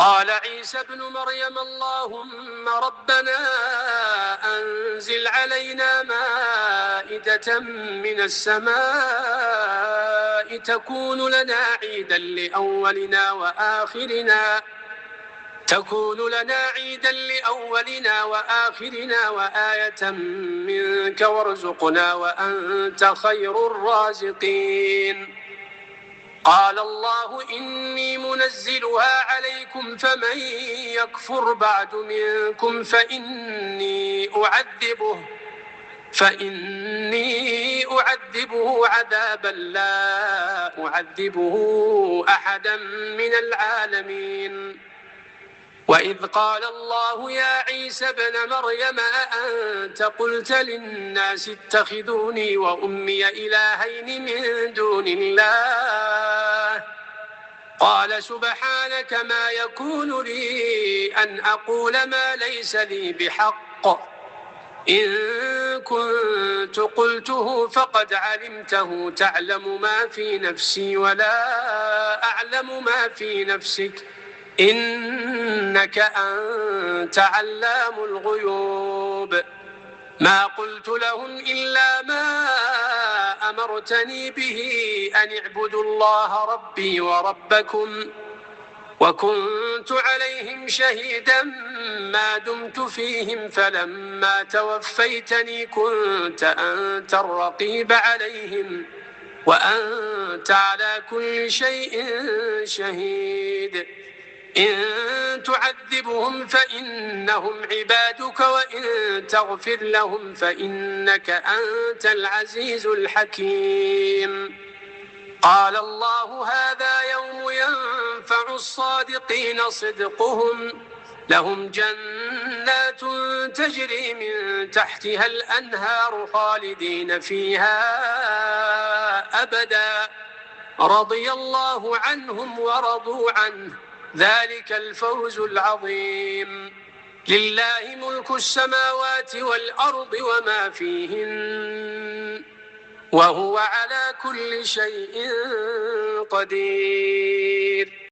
قال عيسى ابن مريم اللهم ربنا أنزل علينا مائدة من السماء تكون لنا عيدا لأولنا وآخرنا وآية منك وارزقنا وأنت خير الرازقين. قال الله إني منزلها عليكم فمن يكفر بعد منكم فإني أعذبه عذابا لا أعذبه أحدا من العالمين. وإذ قال الله يا عيسى ابن مريم أأنت قلت للناس اتخذوني وأمي إلهين من دون الله قال سبحانك ما يكون لي أن أقول ما ليس لي بحق إن كنت قلته فقد علمته تعلم ما في نفسي ولا أعلم ما في نفسك إنك أنت علام الغيوب. ما قلت لهم إلا ما أمرتني به أن اعبدوا الله ربي وربكم وكنت عليهم شهيدا ما دمت فيهم فلما توفيتني كنت أنت الرقيب عليهم وأنت على كل شيء شهيد. إن تعذبهم فإنهم عبادك وإن تغفر لهم فإنك أنت العزيز الحكيم. قال الله هذا يوم ينفع الصادقين صدقهم لهم جنات تجري من تحتها الأنهار خالدين فيها أبدا رضي الله عنهم ورضوا عنه ذلك الفوز العظيم. لله ملك السماوات والأرض وما فيهن وهو على كل شيء قدير.